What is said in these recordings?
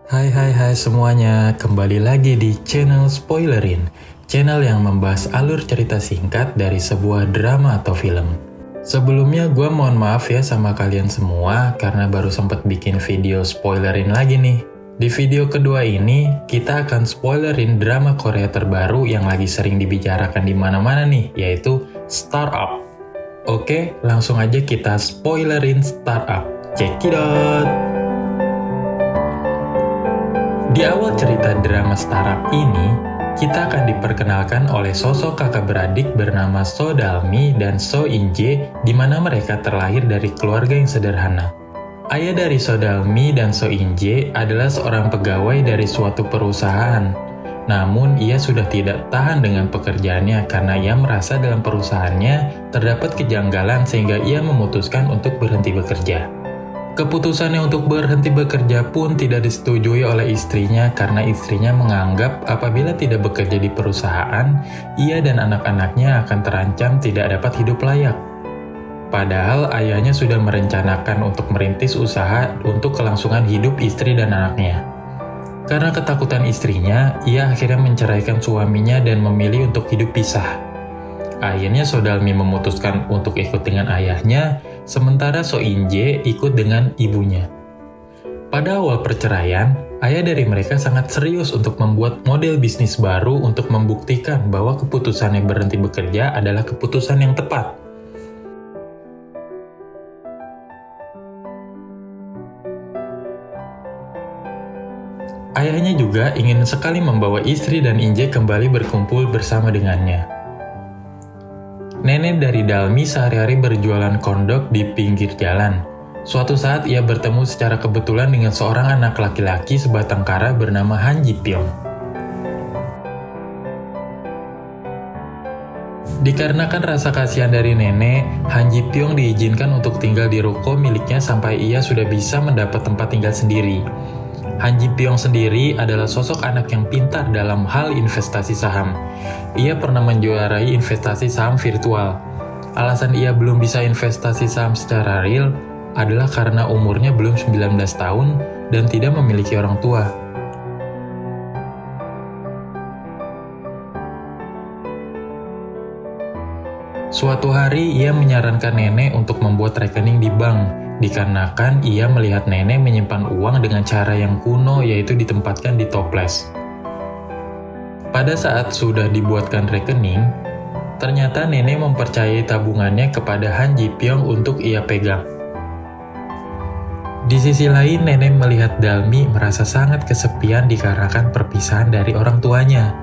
Hai semuanya, kembali lagi di channel Spoilerin, channel yang membahas alur cerita singkat dari sebuah drama atau film. Sebelumnya gue mohon maaf ya sama kalian semua karena baru sempet bikin video spoilerin lagi nih. Di video kedua ini, kita akan spoilerin drama Korea terbaru yang lagi sering dibicarakan di mana-mana nih, yaitu Startup. Oke, langsung aja kita spoilerin Startup. Check it out! Di awal cerita drama Startup ini, kita akan diperkenalkan oleh sosok kakak beradik bernama So Dalmi dan So In-jae, di mana mereka terlahir dari keluarga yang sederhana. Ayah dari So Dalmi dan So In-jae adalah seorang pegawai dari suatu perusahaan. Namun, ia sudah tidak tahan dengan pekerjaannya karena ia merasa dalam perusahaannya terdapat kejanggalan sehingga ia memutuskan untuk berhenti bekerja. Keputusannya untuk berhenti bekerja pun tidak disetujui oleh istrinya karena istrinya menganggap apabila tidak bekerja di perusahaan, ia dan anak-anaknya akan terancam tidak dapat hidup layak. Padahal ayahnya sudah merencanakan untuk merintis usaha untuk kelangsungan hidup istri dan anaknya. Karena ketakutan istrinya, ia akhirnya menceraikan suaminya dan memilih untuk hidup pisah. Akhirnya So Dalmi memutuskan untuk ikut dengan ayahnya, sementara So In-jae ikut dengan ibunya. Pada awal perceraian, ayah dari mereka sangat serius untuk membuat model bisnis baru untuk membuktikan bahwa keputusannya berhenti bekerja adalah keputusan yang tepat. Ayahnya juga ingin sekali membawa istri dan In-jae kembali berkumpul bersama dengannya. Nenek dari Dalmi sehari-hari berjualan kondok di pinggir jalan. Suatu saat ia bertemu secara kebetulan dengan seorang anak laki-laki sebatang kara bernama Han Ji Pyong. Dikarenakan rasa kasihan dari nenek, Han Ji Pyong diizinkan untuk tinggal di ruko miliknya sampai ia sudah bisa mendapat tempat tinggal sendiri. Han Ji Pyong sendiri adalah sosok anak yang pintar dalam hal investasi saham. Ia pernah menjuarai investasi saham virtual. Alasan ia belum bisa investasi saham secara real adalah karena umurnya belum 19 tahun dan tidak memiliki orang tua. Suatu hari ia menyarankan nenek untuk membuat rekening di bank, dikarenakan ia melihat nenek menyimpan uang dengan cara yang kuno, yaitu ditempatkan di toples. Pada saat sudah dibuatkan rekening, ternyata nenek mempercayai tabungannya kepada Han Ji Pyong untuk ia pegang. Di sisi lain, nenek melihat Dalmi merasa sangat kesepian dikarenakan perpisahan dari orang tuanya.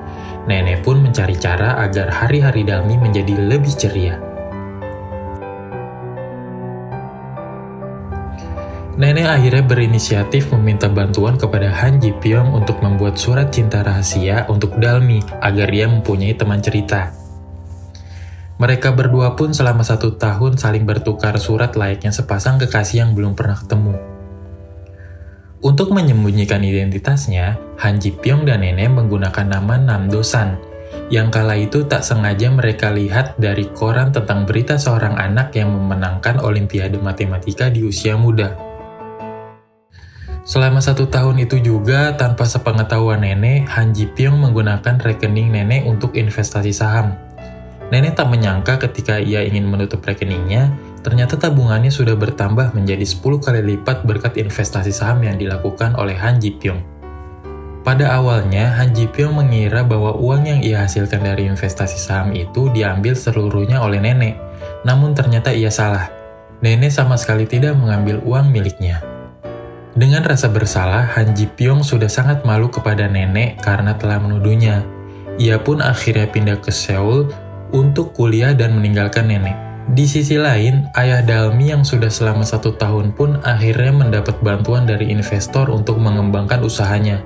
Nenek pun mencari cara agar hari-hari Dalmi menjadi lebih ceria. Nenek akhirnya berinisiatif meminta bantuan kepada Han Ji Pyong untuk membuat surat cinta rahasia untuk Dalmi agar ia mempunyai teman cerita. Mereka berdua pun selama 1 tahun saling bertukar surat layaknya sepasang kekasih yang belum pernah ketemu. Untuk menyembunyikan identitasnya, Han Ji Pyong dan nenek menggunakan nama Nam Do-san, yang kala itu tak sengaja mereka lihat dari koran tentang berita seorang anak yang memenangkan Olimpiade Matematika di usia muda. Selama 1 tahun itu juga, tanpa sepengetahuan nenek, Han Ji Pyong menggunakan rekening nenek untuk investasi saham. Nenek tak menyangka ketika ia ingin menutup rekeningnya, ternyata tabungannya sudah bertambah menjadi 10 kali lipat berkat investasi saham yang dilakukan oleh Han Ji Pyong. Pada awalnya, Han Ji Pyong mengira bahwa uang yang ia hasilkan dari investasi saham itu diambil seluruhnya oleh nenek. Namun ternyata ia salah. Nenek sama sekali tidak mengambil uang miliknya. Dengan rasa bersalah, Han Ji Pyong sudah sangat malu kepada nenek karena telah menuduhnya. Ia pun akhirnya pindah ke Seoul untuk kuliah dan meninggalkan nenek. Di sisi lain, ayah Dalmi yang sudah selama 1 tahun pun akhirnya mendapat bantuan dari investor untuk mengembangkan usahanya.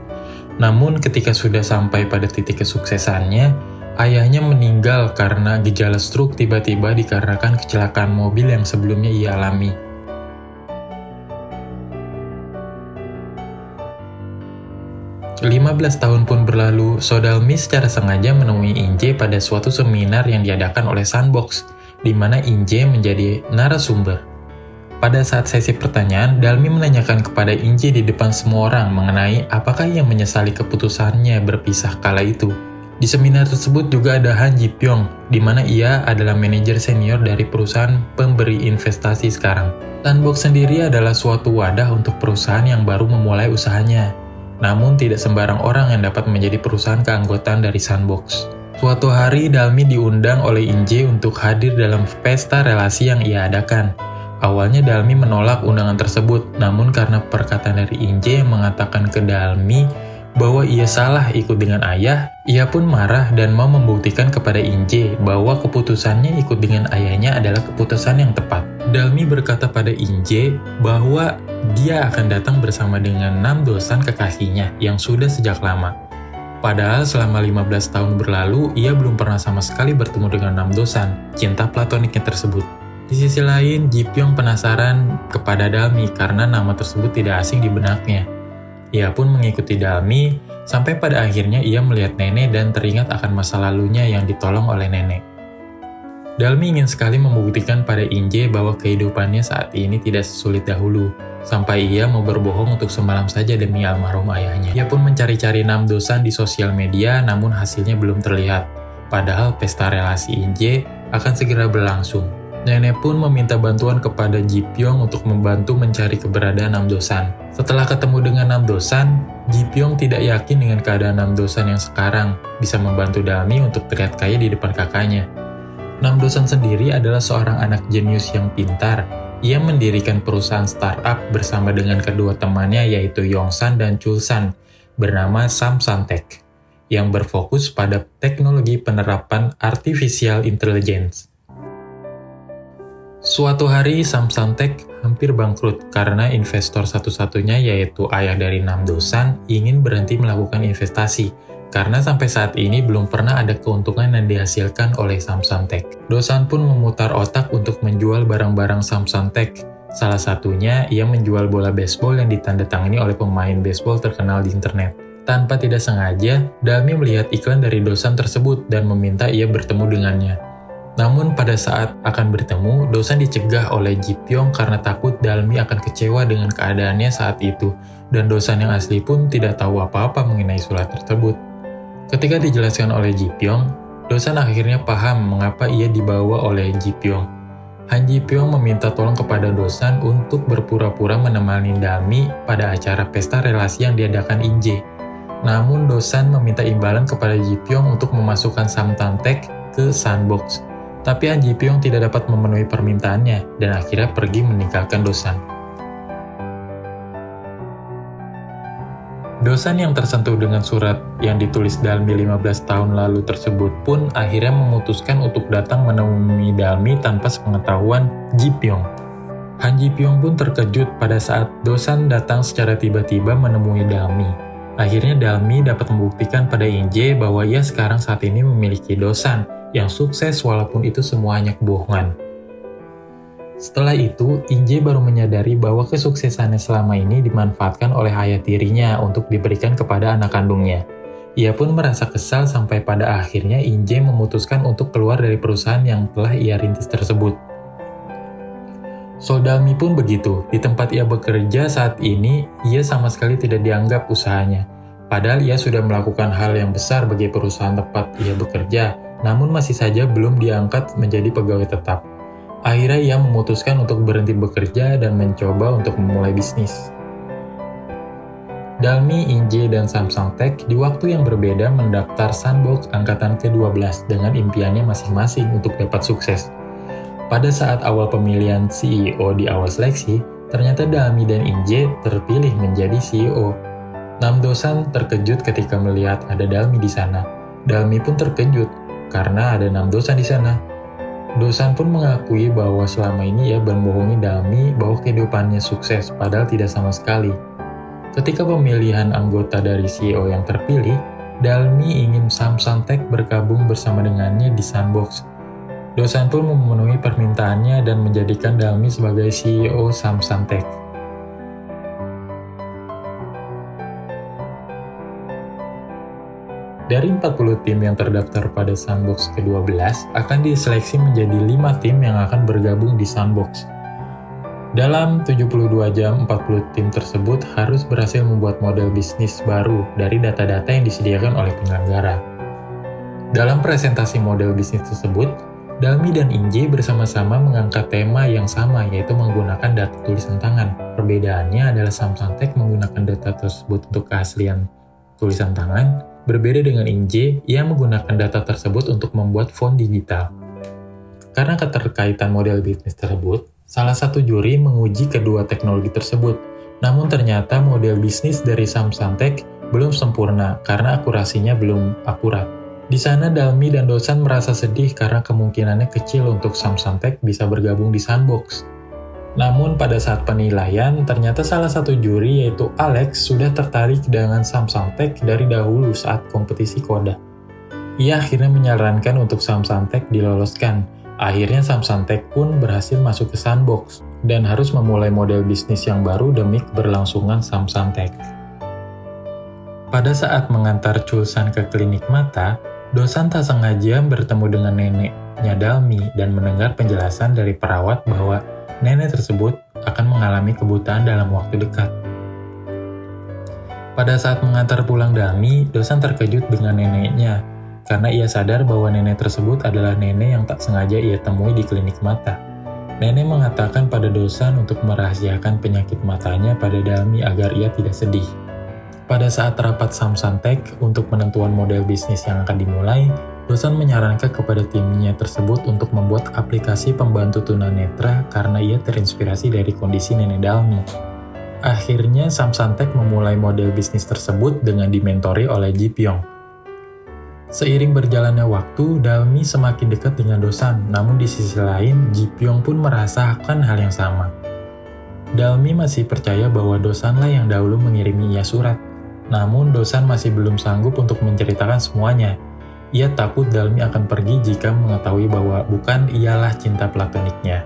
Namun ketika sudah sampai pada titik kesuksesannya, ayahnya meninggal karena gejala stroke tiba-tiba dikarenakan kecelakaan mobil yang sebelumnya ia alami. Lima 15 tahun pun berlalu, So Dalmi secara sengaja menemui In-jae pada suatu seminar yang diadakan oleh Sunbox, di mana In-jae menjadi narasumber. Pada saat sesi pertanyaan, Dalmi menanyakan kepada Inje di depan semua orang mengenai apakah ia menyesali keputusannya berpisah kala itu. Di seminar tersebut juga ada Han Ji Pyong, di mana ia adalah manajer senior dari perusahaan pemberi investasi sekarang. Sandbox sendiri adalah suatu wadah untuk perusahaan yang baru memulai usahanya. Namun tidak sembarang orang yang dapat menjadi perusahaan keanggotaan dari Sandbox. Suatu hari Dalmi diundang oleh Inje untuk hadir dalam pesta relasi yang ia adakan. Awalnya Dalmi menolak undangan tersebut, namun karena perkataan dari Inje yang mengatakan ke Dalmi bahwa ia salah ikut dengan ayah, ia pun marah dan mau membuktikan kepada Inje bahwa keputusannya ikut dengan ayahnya adalah keputusan yang tepat. Dalmi berkata pada Inje bahwa dia akan datang bersama dengan 6 dosan kekasihnya yang sudah sejak lama. Padahal selama 15 tahun berlalu, ia belum pernah sama sekali bertemu dengan 6 dosan, cinta platoniknya tersebut. Di sisi lain, Ji Pyong penasaran kepada Dalmi karena nama tersebut tidak asing di benaknya. Ia pun mengikuti Dalmi, sampai pada akhirnya ia melihat nenek dan teringat akan masa lalunya yang ditolong oleh nenek. Dalmi ingin sekali membuktikan pada Inje bahwa kehidupannya saat ini tidak sesulit dahulu, sampai ia mau berbohong untuk semalam saja demi almarhum ayahnya. Ia pun mencari-cari 6 dosan di sosial media, namun hasilnya belum terlihat. Padahal pesta relasi Inje akan segera berlangsung. Nenek pun meminta bantuan kepada Ji Pyong untuk membantu mencari keberadaan 6 dosan. Setelah ketemu dengan 6 dosan, Ji Pyong tidak yakin dengan keadaan 6 dosan yang sekarang bisa membantu Dalmi untuk terlihat kaya di depan kakaknya. 6 dosan sendiri adalah seorang anak jenius yang pintar. Ia mendirikan perusahaan startup bersama dengan kedua temannya yaitu Yongsan dan Chulsan bernama Samsung Tech yang berfokus pada teknologi penerapan artificial intelligence. Suatu hari, Samsung Tech hampir bangkrut karena investor satu-satunya yaitu ayah dari 6 dosan ingin berhenti melakukan investasi karena sampai saat ini belum pernah ada keuntungan yang dihasilkan oleh Samsung Tech. Dosan pun memutar otak untuk menjual barang-barang Samsung Tech. Salah satunya, ia menjual bola baseball yang ditandatangani oleh pemain baseball terkenal di internet. Tanpa tidak sengaja, Dalmi melihat iklan dari dosan tersebut dan meminta ia bertemu dengannya. Namun pada saat akan bertemu, dosan dicegah oleh Ji Pyong karena takut Dalmi akan kecewa dengan keadaannya saat itu, dan dosan yang asli pun tidak tahu apa-apa mengenai surat tersebut. Ketika dijelaskan oleh Ji Pyong, dosan akhirnya paham mengapa ia dibawa oleh Ji Pyong. Han Ji Pyong meminta tolong kepada dosan untuk berpura-pura menemani Dalmi pada acara pesta relasi yang diadakan Inje. Namun dosan meminta imbalan kepada Ji Pyong untuk memasukkan Samsung Tech ke Sandbox. Tapi Han Ji Pyong tidak dapat memenuhi permintaannya dan akhirnya pergi meninggalkan dosan. Dosan yang tersentuh dengan surat yang ditulis Dalmi 15 tahun lalu tersebut pun akhirnya memutuskan untuk datang menemui Dalmi tanpa sepengetahuan Ji Pyong. Han Ji Pyong pun terkejut pada saat dosan datang secara tiba-tiba menemui Dalmi. Akhirnya Dalmi dapat membuktikan pada Inje bahwa ia sekarang saat ini memiliki dosan yang sukses walaupun itu semua hanya kebohongan. Setelah itu, Inje baru menyadari bahwa kesuksesannya selama ini dimanfaatkan oleh ayah tirinya untuk diberikan kepada anak kandungnya. Ia pun merasa kesal sampai pada akhirnya Inje memutuskan untuk keluar dari perusahaan yang telah ia rintis tersebut. Dalmi pun begitu, di tempat ia bekerja saat ini, ia sama sekali tidak dianggap usahanya. Padahal ia sudah melakukan hal yang besar bagi perusahaan tempat ia bekerja, namun masih saja belum diangkat menjadi pegawai tetap. Akhirnya ia memutuskan untuk berhenti bekerja dan mencoba untuk memulai bisnis. Dalmi, Inje, dan Samsung Tech di waktu yang berbeda mendaftar Sandbox angkatan ke-12 dengan impiannya masing-masing untuk dapat sukses. Pada saat awal pemilihan CEO di awal seleksi, ternyata Dalmi dan Inje terpilih menjadi CEO. 6 dosan terkejut ketika melihat ada Dalmi di sana. Dalmi pun terkejut karena ada 6 dosan di sana. Dosan pun mengakui bahwa selama ini ia membohongi Dalmi bahwa kehidupannya sukses, padahal tidak sama sekali. Ketika pemilihan anggota dari CEO yang terpilih, Dalmi ingin Samsung Tech bergabung bersama dengannya di Sandbox. Dosan pun memenuhi permintaannya dan menjadikan Dalmi sebagai CEO Samsung Tech. Dari 40 tim yang terdaftar pada Sandbox ke-12, akan diseleksi menjadi 5 tim yang akan bergabung di Sandbox. Dalam 72 jam, 40 tim tersebut harus berhasil membuat model bisnis baru dari data-data yang disediakan oleh penyelenggara. Dalam presentasi model bisnis tersebut, Dalmi dan Inje bersama-sama mengangkat tema yang sama, yaitu menggunakan data tulisan tangan. Perbedaannya adalah Samsung Tech menggunakan data tersebut untuk keaslian tulisan tangan, berbeda dengan Inje yang menggunakan data tersebut untuk membuat font digital. Karena keterkaitan model bisnis tersebut, salah satu juri menguji kedua teknologi tersebut. Namun ternyata model bisnis dari Samsung Tech belum sempurna karena akurasinya belum akurat. Di sana Dalmi dan Dosan merasa sedih karena kemungkinannya kecil untuk Samsung Tech bisa bergabung di Sandbox. Namun pada saat penilaian, ternyata salah satu juri yaitu Alex sudah tertarik dengan Samsung Tech dari dahulu saat kompetisi Koda. Ia akhirnya menyarankan untuk Samsung Tech diloloskan. Akhirnya Samsung Tech pun berhasil masuk ke Sandbox dan harus memulai model bisnis yang baru demi keberlangsungan Samsung Tech. Pada saat mengantar Chulsan ke klinik mata, Dosan tak sengaja bertemu dengan neneknya Dalmi dan mendengar penjelasan dari perawat bahwa nenek tersebut akan mengalami kebutaan dalam waktu dekat. Pada saat mengantar pulang Dalmi, Dosan terkejut dengan neneknya, karena ia sadar bahwa nenek tersebut adalah nenek yang tak sengaja ia temui di klinik mata. Nenek mengatakan pada Dosan untuk merahasiakan penyakit matanya pada Dalmi agar ia tidak sedih. Pada saat rapat Samsung Tech untuk penentuan model bisnis yang akan dimulai, Dosan menyarankan kepada timnya tersebut untuk membuat aplikasi pembantu tunanetra karena ia terinspirasi dari kondisi nenek Dalmi. Akhirnya Samsung Tech memulai model bisnis tersebut dengan dimentori oleh Ji Pyong. Seiring berjalannya waktu, Dalmi semakin dekat dengan Dosan, namun di sisi lain, Ji Pyong pun merasakan hal yang sama. Dalmi masih percaya bahwa Dosanlah yang dahulu mengirimi ia surat, namun Dosan masih belum sanggup untuk menceritakan semuanya. Ia takut Dalmi akan pergi jika mengetahui bahwa bukan ialah cinta platoniknya.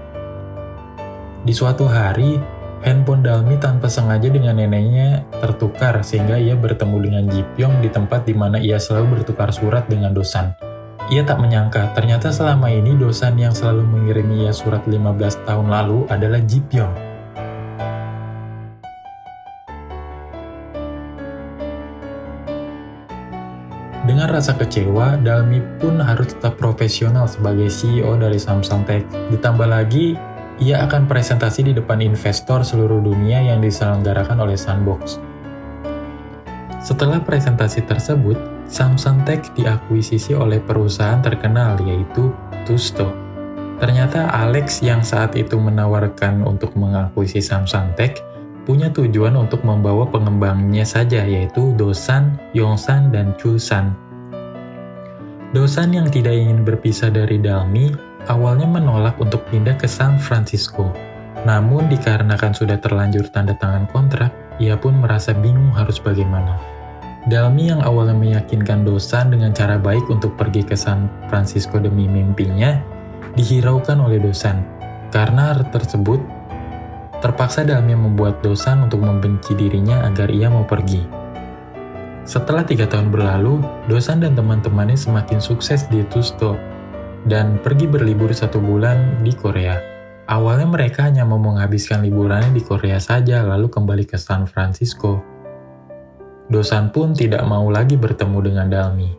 Di suatu hari, handphone Dalmi tanpa sengaja dengan neneknya tertukar sehingga ia bertemu dengan Ji Pyong di tempat di mana ia selalu bertukar surat dengan Dosan. Ia tak menyangka ternyata selama ini Dosan yang selalu mengirimi ia surat 15 tahun lalu adalah Ji Pyong. Dengan rasa kecewa, Dalmi pun harus tetap profesional sebagai CEO dari Samsung Tech. Ditambah lagi, ia akan presentasi di depan investor seluruh dunia yang diselenggarakan oleh Sandbox. Setelah presentasi tersebut, Samsung Tech diakuisisi oleh perusahaan terkenal yaitu Tusto. Ternyata Alex yang saat itu menawarkan untuk mengakuisisi Samsung Tech punya tujuan untuk membawa pengembangnya saja yaitu Dosan, Yongsan, dan Chulsan. Dosan yang tidak ingin berpisah dari Dalmi awalnya menolak untuk pindah ke San Francisco. Namun dikarenakan sudah terlanjur tanda tangan kontrak, ia pun merasa bingung harus bagaimana. Dalmi yang awalnya meyakinkan Dosan dengan cara baik untuk pergi ke San Francisco demi mimpinya, dihiraukan oleh Dosan. Karena hal tersebut, terpaksa Dalmi membuat Dosan untuk membenci dirinya agar ia mau pergi. Setelah 3 tahun berlalu, Dosan dan teman-temannya semakin sukses di Tusto dan pergi berlibur 1 bulan di Korea. Awalnya mereka hanya mau menghabiskan liburannya di Korea saja lalu kembali ke San Francisco. Dosan pun tidak mau lagi bertemu dengan Dalmi.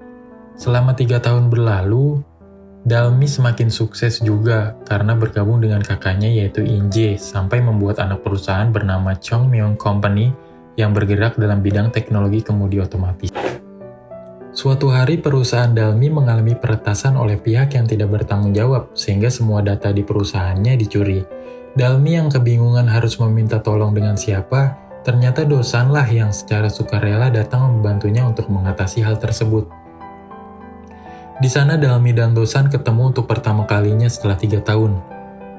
Selama 3 tahun berlalu, Dalmi semakin sukses juga karena bergabung dengan kakaknya yaitu Inje sampai membuat anak perusahaan bernama Chongmyong Company yang bergerak dalam bidang teknologi kemudi otomatis. Suatu hari perusahaan Dalmi mengalami peretasan oleh pihak yang tidak bertanggung jawab sehingga semua data di perusahaannya dicuri. Dalmi yang kebingungan harus meminta tolong dengan siapa, ternyata Dosanlah yang secara sukarela datang membantunya untuk mengatasi hal tersebut. Di sana Dalmi dan Dosan ketemu untuk pertama kalinya setelah 3 tahun.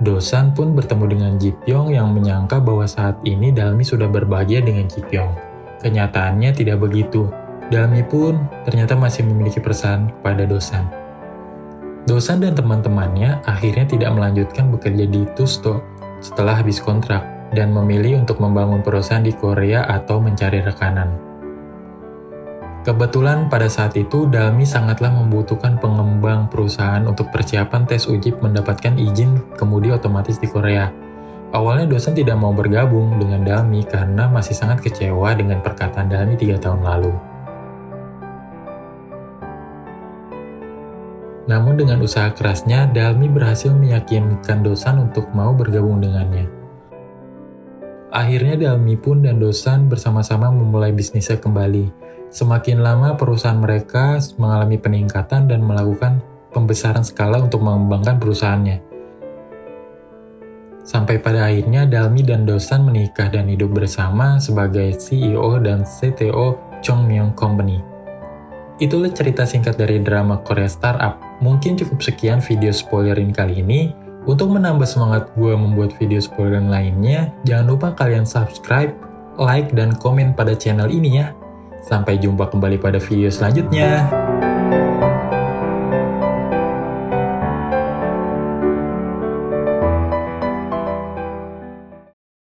Dosan pun bertemu dengan Ji Pyong yang menyangka bahwa saat ini Dalmi sudah berbahagia dengan Ji Pyong. Kenyataannya tidak begitu. Dalmi pun ternyata masih memiliki perasaan kepada Dosan. Dosan dan teman-temannya akhirnya tidak melanjutkan bekerja di Tusto setelah habis kontrak dan memilih untuk membangun perusahaan di Korea atau mencari rekanan. Kebetulan pada saat itu Dalmi sangatlah membutuhkan pengembang perusahaan untuk persiapan tes uji mendapatkan izin kemudi otomatis di Korea. Awalnya Dosan tidak mau bergabung dengan Dalmi karena masih sangat kecewa dengan perkataan Dalmi 3 tahun lalu. Namun dengan usaha kerasnya, Dalmi berhasil meyakinkan Dosan untuk mau bergabung dengannya. Akhirnya Dalmi pun dan Dosan bersama-sama memulai bisnisnya kembali. Semakin lama perusahaan mereka mengalami peningkatan dan melakukan pembesaran skala untuk mengembangkan perusahaannya. Sampai pada akhirnya Dalmi dan Dosan menikah dan hidup bersama sebagai CEO dan CTO Chongmyong Company. Itulah cerita singkat dari drama Korea Startup. Mungkin cukup sekian video spoilerin kali ini. Untuk menambah semangat gue membuat video spoiler lainnya, jangan lupa kalian subscribe, like, dan komen pada channel ini ya. Sampai jumpa kembali pada video selanjutnya.